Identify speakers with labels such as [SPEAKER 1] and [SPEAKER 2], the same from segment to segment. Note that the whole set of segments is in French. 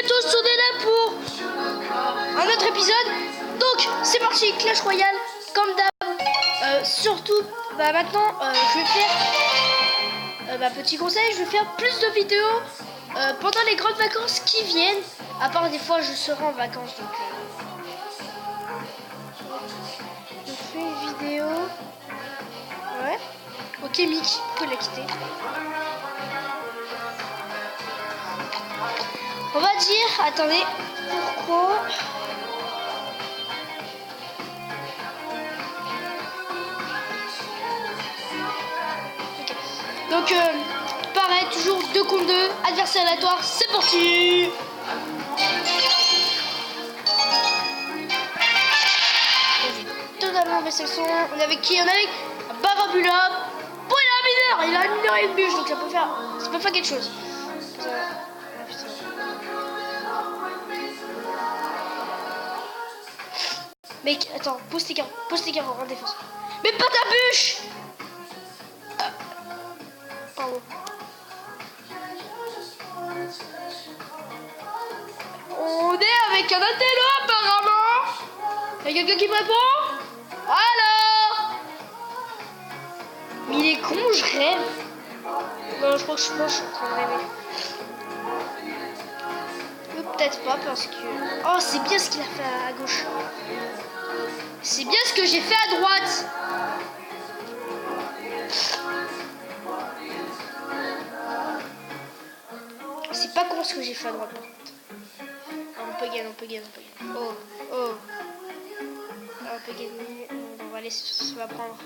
[SPEAKER 1] à tous, on est là pour un autre épisode. Donc c'est parti, Clash Royale, comme d'hab. Surtout, maintenant, je vais faire, petit conseil, je vais faire plus de vidéos pendant les grandes vacances qui viennent. À part des fois, je serai en vacances, donc je fais une vidéo. Ouais. Ok, Mick, peut la quitter. On va dire, attendez, pourquoi okay. Donc, pareil, toujours 2 contre 2, adversaire aléatoire, c'est parti. Totalement baissé le son. On est avec qui? On est avec Barabula. Bon, il a un mineur et une bûche, donc ça peut faire quelque chose. Mec, attends, pose tes carreaux en défense. Mais pas ta bûche. Pardon. On est avec un intello apparemment. Y'a quelqu'un qui me répond? Alors? Mais il est con, je rêve. Non, je crois que je suis en train de rêver. Peut-être pas parce que... Oh, c'est bien ce qu'il a fait à gauche. C'est bien ce que j'ai fait à droite. C'est pas con ce que j'ai fait à droite. On peut gagner. Oh. On peut gagner. On va laisser ça va prendre.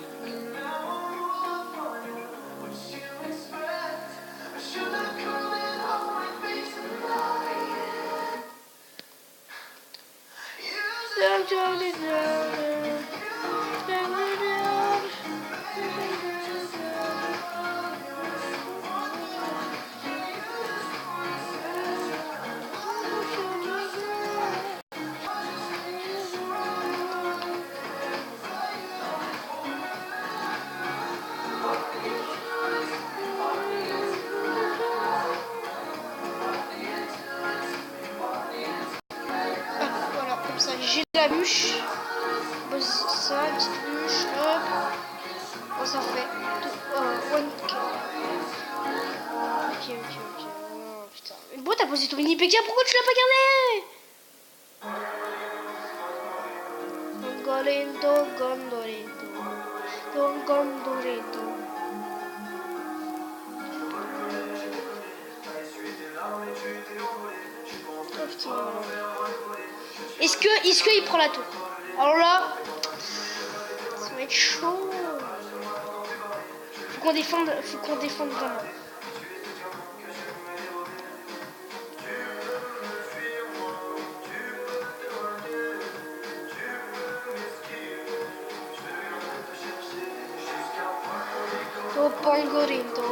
[SPEAKER 1] J'ai la bûche. Bon, ça, petite bûche. Hop. Bon, ça fait. One. Ok. Oh, putain. Mais bon, t'as posé ton mini PK, pourquoi tu l'as pas gardé? Gondolito. Oh, putain. Est-ce qu'il prend la tour? Alors là, ça va être chaud. Faut qu'on défende vraiment. Oh, Bongorindo.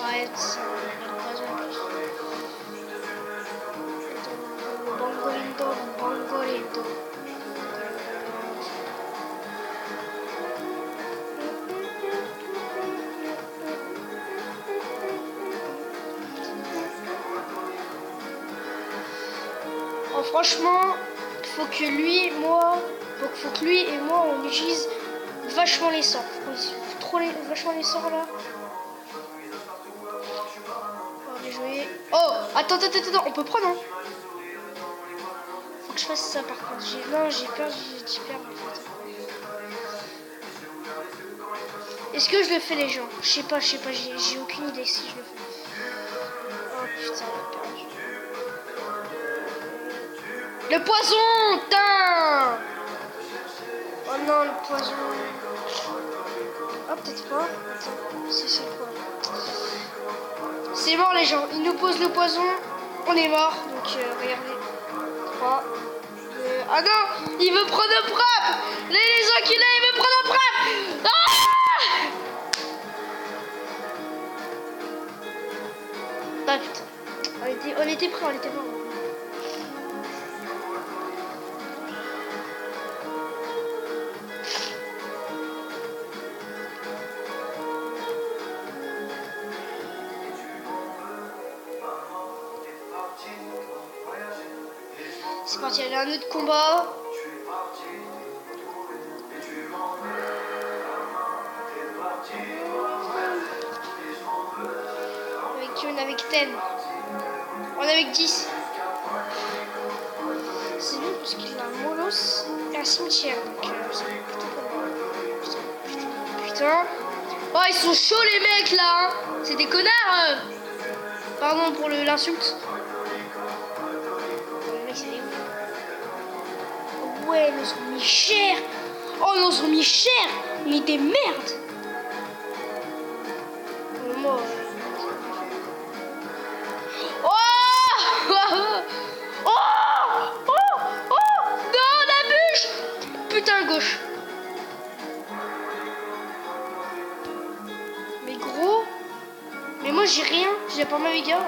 [SPEAKER 1] Ouais, ça Bongorindo. Oh, franchement, faut que lui et moi on utilise vachement les sorts. Vachement les sorts là. Oh, bien joué. Oh, attends, on peut prendre, hein. Faut que je fasse ça par contre. J'ai peur en fait. Est-ce que je le fais les gens? Je sais pas, j'ai aucune idée si je le fais. Oh putain, perdu. Le poison, putain. Oh non, le poison. Oh, peut-être pas. Attends, c'est quoi? C'est mort les gens, il nous pose le poison, on est mort. Donc regardez. 3, 2... Ah non, il veut prendre un frappe. Les enculés, il veut prendre un frappe. Ah putain. On était prêts, mort. C'est parti, allez, un autre combat. Avec qui on est avec Ten. On est avec 10. C'est bien parce qu'il a un molos et un cimetière. Donc c'est plutôt pas mal. Putain. Oh, ils sont chauds les mecs là. Hein. C'est des connards. Pardon pour l'insulte. Le mec, c'est des ouf. Ouais, ils ont mis cher. Oh, ils ont mis cher. Mais des merdes. Moi, oh, oh, oh, oh, non, la bûche. Putain, gauche. Mais gros. Mais moi, j'ai rien. J'ai pas ma vigueur.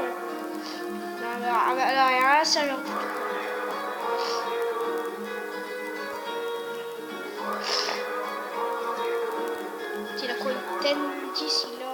[SPEAKER 1] Alors, rien, sérieux. Il a quoi, une 10, il a...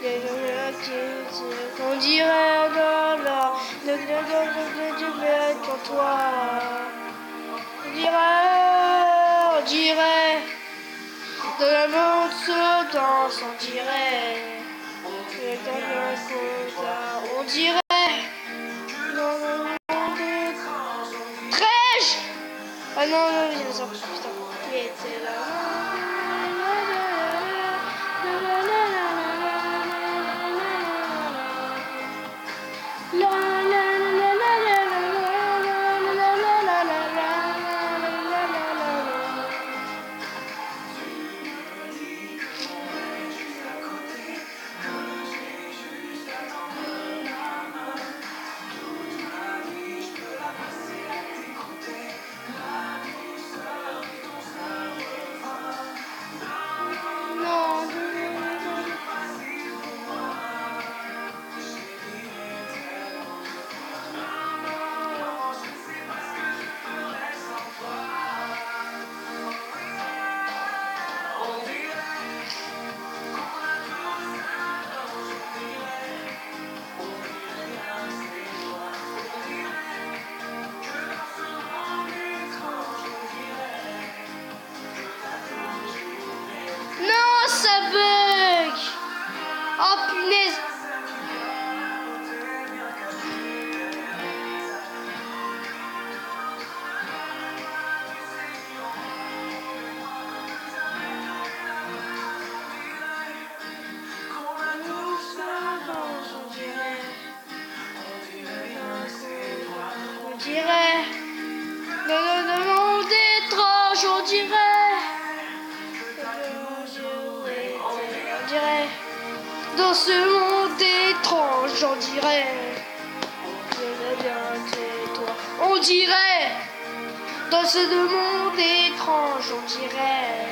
[SPEAKER 1] Ouais, on dirait pour toi. On dirait de la monde se danse, on dirait on dirait dans le monde Trèche. Ah non, non, il y a ça, putain, il était là. Ça bug. Oh punaise. On dirait le monde étrange, on dirait dans ce monde étrange, on dirait toi. On dirait dans ce monde étrange, on dirait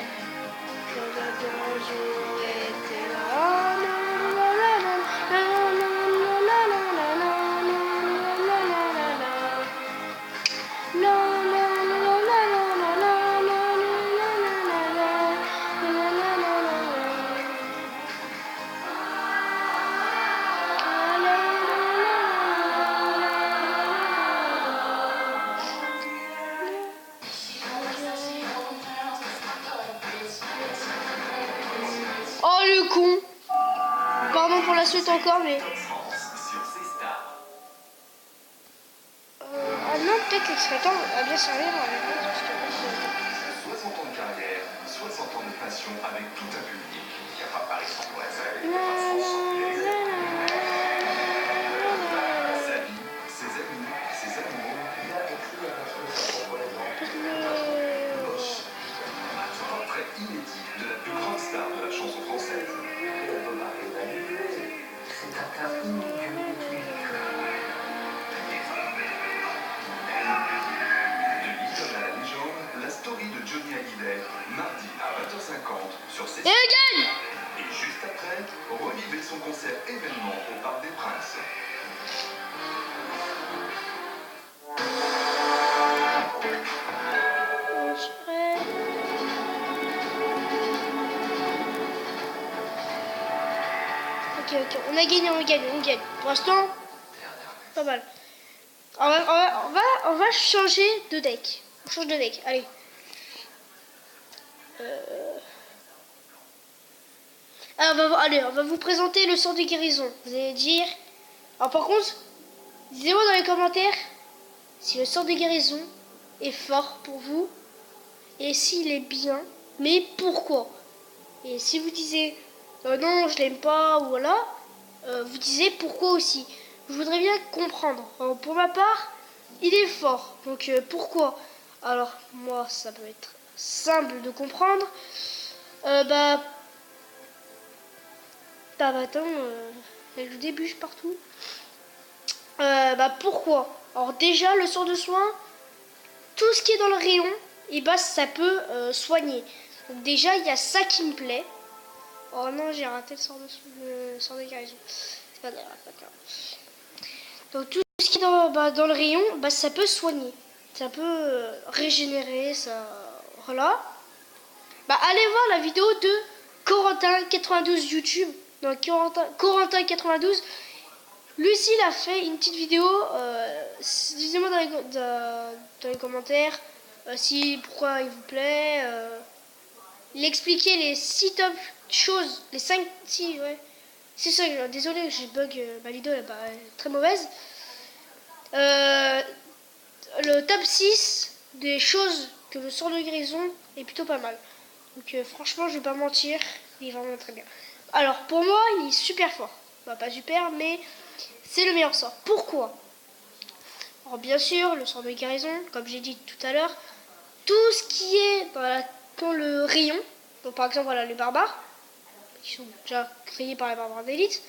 [SPEAKER 1] oh le con. Pardon pour la suite encore, mais ah non, peut-être qu'il serait temps à bien servir.
[SPEAKER 2] 60 ans de carrière, 60 ans de passion avec tout un public qui a pas par exemple sa vie, ses amis, ses amours. Bosch, un portrait inédit de la plus grande star de la chanson française.
[SPEAKER 1] ok. On a gagné, on gagne. Pour l'instant, pas mal. On va changer de deck. On change de deck, allez. Alors, on va vous présenter le sort de guérison. Vous allez dire... Alors par contre, dites-moi dans les commentaires si le sort de guérison est fort pour vous et s'il est bien, mais pourquoi. Et si vous disiez non, je l'aime pas, ou voilà, vous disiez pourquoi aussi. Je voudrais bien comprendre. Alors, pour ma part, il est fort. Donc pourquoi? Alors moi, ça peut être simple de comprendre. Attends, elle joue des bûches partout. Pourquoi? Alors déjà, le sort de soin, tout ce qui est dans le rayon, et ça peut soigner. Donc déjà, il y a ça qui me plaît. Oh non, j'ai raté le sort de guérison. C'est pas grave, Donc tout ce qui est dans le rayon, ça peut soigner. Ça peut régénérer, ça... Voilà. Allez voir la vidéo de Corentin92 YouTube. Donc Corentin92. Lucie a fait une petite vidéo. Dites-moi dans les commentaires pourquoi il vous plaît. Il expliquait les 6 top choses. Les 5... Si, ouais. C'est ça, désolé, j'ai bug. Ma vidéo elle est très mauvaise. Le top 6 des choses que le sort de guérison est plutôt pas mal. Donc franchement, je vais pas mentir, il est vraiment très bien. Alors pour moi, il est super fort. Pas super, mais c'est le meilleur sort. Pourquoi? Alors bien sûr, le sort de guérison, comme j'ai dit tout à l'heure, tout ce qui est dans le rayon, donc par exemple les barbares, qui sont déjà créés par les barbares d'élite,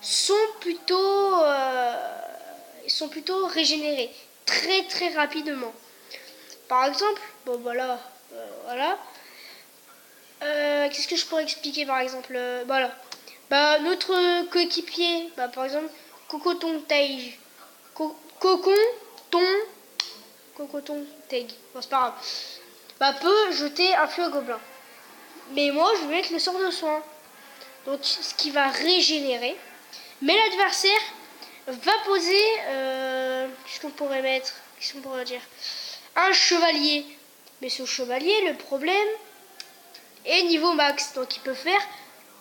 [SPEAKER 1] sont plutôt régénérés très très rapidement. Par exemple, voilà. Qu'est-ce que je pourrais expliquer par exemple? Voilà. Notre coéquipier, par exemple, Cocoton Taige. Cocoton Taige. Bon, c'est pas grave. Peut jeter un feu gobelin. Mais moi, je vais mettre le sort de soin. Donc, ce qui va régénérer. Mais l'adversaire va poser... qu'est-ce qu'on pourrait mettre? Qu'est-ce qu'on pourrait dire? Un chevalier. Mais ce chevalier, le problème est niveau max. Donc, il peut faire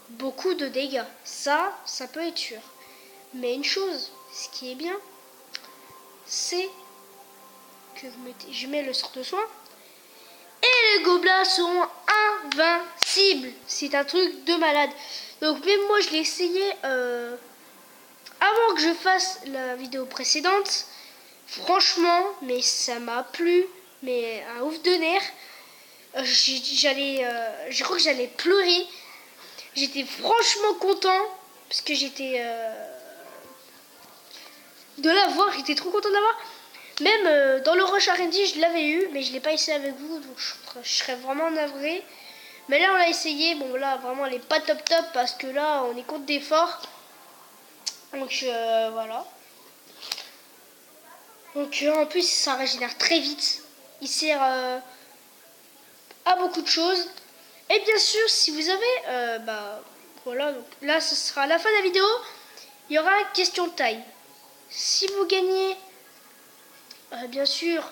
[SPEAKER 1] beaucoup de dégâts. Ça peut être sûr. Mais une chose, ce qui est bien, c'est que je mets le sort de soin et les gobelins seront invincibles. C'est un truc de malade. Donc même moi je l'ai essayé avant que je fasse la vidéo précédente. Franchement, mais ça m'a plu, mais un ouf de nerfs. Je crois que j'allais pleurer. J'étais franchement content parce que j'étais de l'avoir. J'étais trop content d'avoir. Même dans le Rush R&D, je l'avais eu, mais je l'ai pas essayé avec vous, donc je serais vraiment navré. Mais là, on l'a essayé. Bon, là, vraiment, elle est pas top parce que là, on est contre des forts. Donc, voilà. Donc, en plus, ça régénère très vite. Il sert à beaucoup de choses. Et bien sûr, si vous avez... voilà, donc là, ce sera à la fin de la vidéo. Il y aura une question de taille. Si vous gagnez, bien sûr,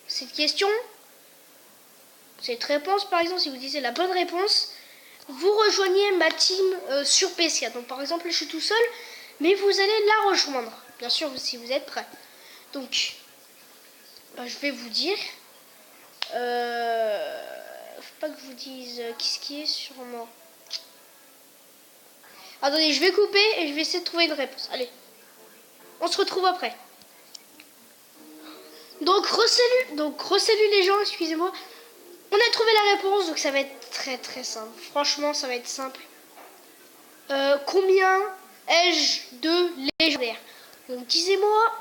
[SPEAKER 1] cette question, cette réponse, par exemple, si vous disiez la bonne réponse, vous rejoignez ma team sur PS4. Donc, par exemple, je suis tout seul, mais vous allez la rejoindre. Bien sûr, si vous êtes prêts. Donc, je vais vous dire... faut pas que je vous dise qu'est-ce qui est sur moi. Attendez, je vais couper et je vais essayer de trouver une réponse. Allez, on se retrouve après. Donc, re-salut les gens, excusez-moi. On a trouvé la réponse, donc ça va être très très simple. Franchement, ça va être simple. Combien ai-je de légendaires? Donc, disez-moi...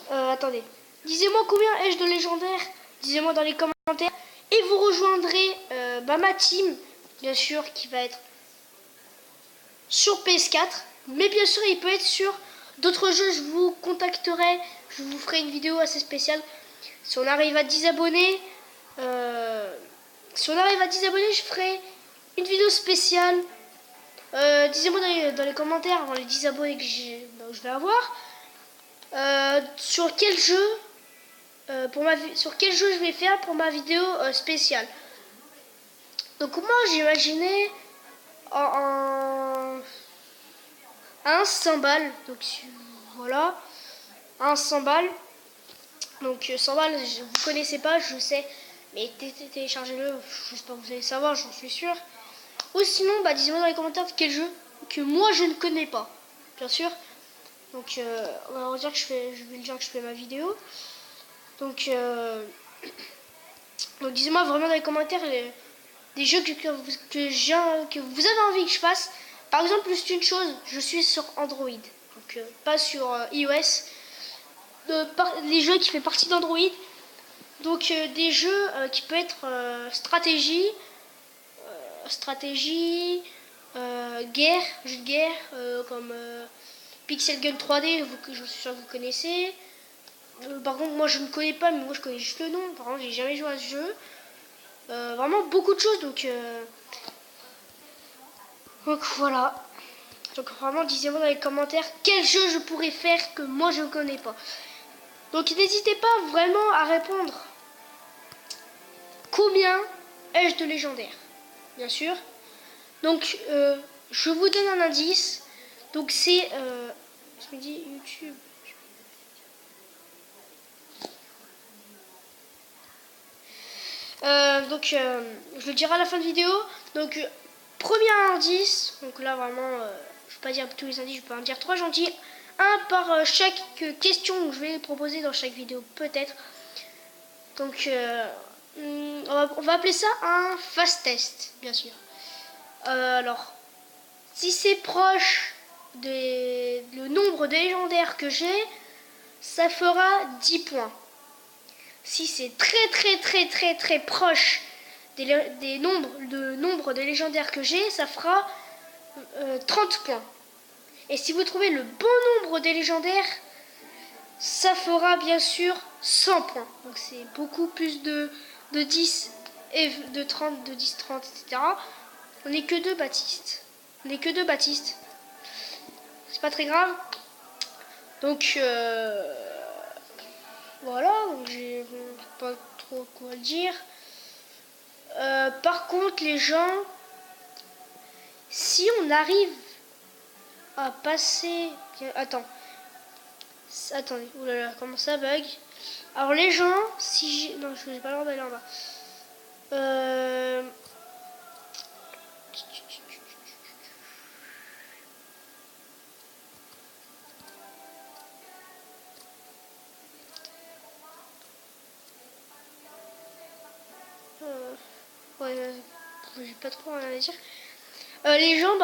[SPEAKER 1] attendez. Disez-moi combien ai-je de légendaires? Disez-moi dans les commentaires. Et vous rejoindrez ma team, bien sûr, qui va être sur PS4. Mais bien sûr, il peut être sur d'autres jeux. Je vous contacterai. Je vous ferai une vidéo assez spéciale. Si on arrive à 10 abonnés, je ferai une vidéo spéciale Dites-moi dans les commentaires, dans les 10 abonnés que je vais avoir, sur quel jeu sur quel jeu je vais faire pour ma vidéo spéciale. Donc moi j'imaginais un 100 balles. Donc voilà, un 100 balles. Donc 100 balles, vous connaissez pas, je sais, mais téléchargez-le, je sais pas, vous allez savoir, j'en suis sûr. Ou sinon, bah dites-moi dans les commentaires quel jeu que moi je ne connais pas, bien sûr. Donc on va dire que je vais dire que je fais ma vidéo. Donc dites-moi vraiment dans les commentaires des jeux que vous avez envie que je fasse. Par exemple, c'est une chose, je suis sur Android, donc pas sur iOS. Les jeux qui font partie d'Android, donc des jeux qui peuvent être guerre, jeux de guerre comme Pixel Gun 3D, je suis sûr que vous connaissez. Par contre, moi je ne connais pas, mais moi je connais juste le nom. Par contre, j'ai jamais joué à ce jeu. Vraiment beaucoup de choses, donc voilà. Donc vraiment, dites-moi dans les commentaires quel jeu je pourrais faire que moi je ne connais pas. Donc n'hésitez pas vraiment à répondre. Combien ai-je de légendaires? Bien sûr. Donc je vous donne un indice. Donc c'est je me dis YouTube. Je le dirai à la fin de vidéo. Donc premier indice. Donc là vraiment je ne vais pas dire tous les indices, je peux en dire 3 gentils. Un par chaque question que je vais proposer dans chaque vidéo peut-être. Donc on va appeler ça un fast test, bien sûr. Alors, si c'est proche le nombre de légendaires que j'ai, ça fera 10 points. Si c'est très proche des nombres de légendaires que j'ai, ça fera 30 points. Et si vous trouvez le bon nombre de légendaires, ça fera bien sûr 100 points. Donc c'est beaucoup plus de 10 et de 30, de 10, 30, etc. On n'est que deux Baptiste. C'est pas très grave. Donc voilà, donc j'ai pas trop quoi dire. Par contre, les gens, si on arrive à passer... Attendez, oulala, comment ça bug? Alors les gens, si j'ai... Non, je n'ai pas le droit d'aller en bas. Ouais, j'ai pas trop rien à dire. Les gens,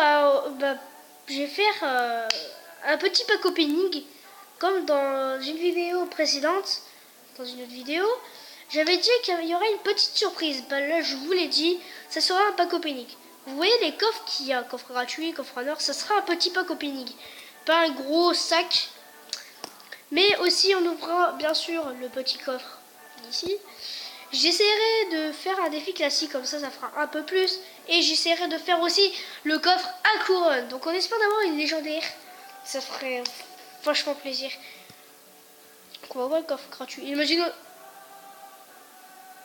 [SPEAKER 1] je vais faire un petit pack opening, comme dans une vidéo précédente, dans une autre vidéo. J'avais dit qu'il y aurait une petite surprise. Là, je vous l'ai dit, ça sera un pack opening. Vous voyez les coffres qu'il y a, coffre gratuit, coffre en or, ça sera un petit pack opening. Pas un gros sac. Mais aussi, on ouvrira bien sûr le petit coffre ici. J'essaierai de faire un défi classique, comme ça fera un peu plus. Et j'essaierai de faire aussi le coffre à couronne. Donc on espère d'avoir une légendaire. Ça ferait vachement plaisir. Donc on va voir le coffre gratuit. Imaginez...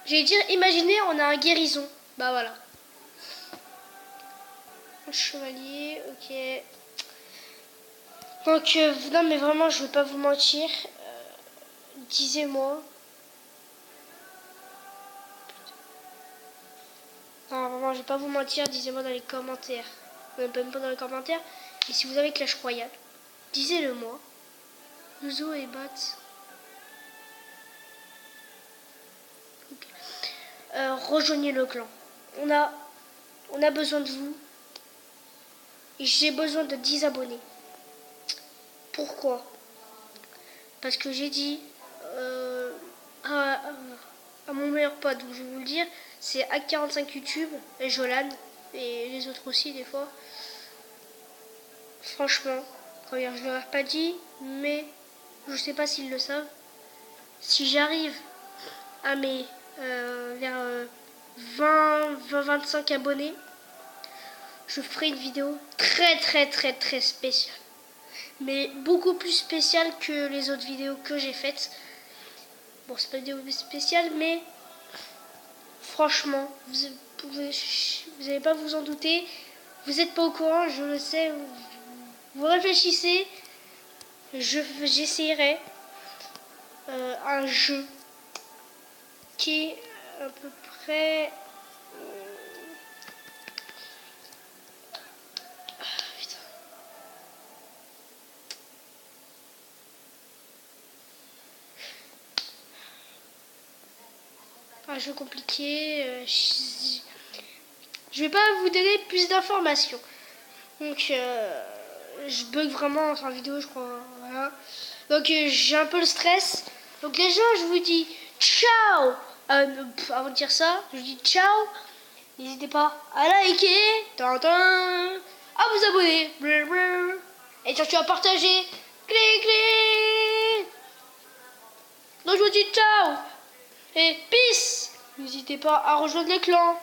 [SPEAKER 1] J'allais dire, imaginez, on a un guérison. Bah voilà. Un chevalier, ok. Donc, non mais vraiment, je vais pas vous mentir. Disez-moi. Non, vraiment, je vais pas vous mentir, disez-moi dans les commentaires. Même pas dans les commentaires. Et si vous avez Clash Royale, disez-le moi. Nuzo et Bat. Okay. Rejoignez le clan. On a besoin de vous. Et j'ai besoin de 10 abonnés. Pourquoi? Parce que j'ai dit à mon meilleur pote, donc je vais vous le dire, c'est Hack45 YouTube et Jolan et les autres aussi des fois. Franchement, je ne leur ai pas dit, mais je sais pas s'ils le savent. Si j'arrive à vers 20-25 abonnés, je ferai une vidéo très spéciale. Mais beaucoup plus spéciale que les autres vidéos que j'ai faites. Bon, c'est pas une vidéo spéciale, mais franchement, vous n'allez pas vous en douter. Vous n'êtes pas au courant, je le sais. Vous réfléchissez. J'essayerai un jeu qui est à peu près... un jeu compliqué. Je vais pas vous donner plus d'informations. Donc je bug vraiment en vidéo, je crois. Voilà. Donc j'ai un peu le stress. Donc déjà je vous dis ciao. Avant de dire ça, je vous dis ciao. N'hésitez pas à liker, à vous abonner, et surtout à partager. Clic. Donc je vous dis ciao et peace. N'hésitez pas à rejoindre les clans.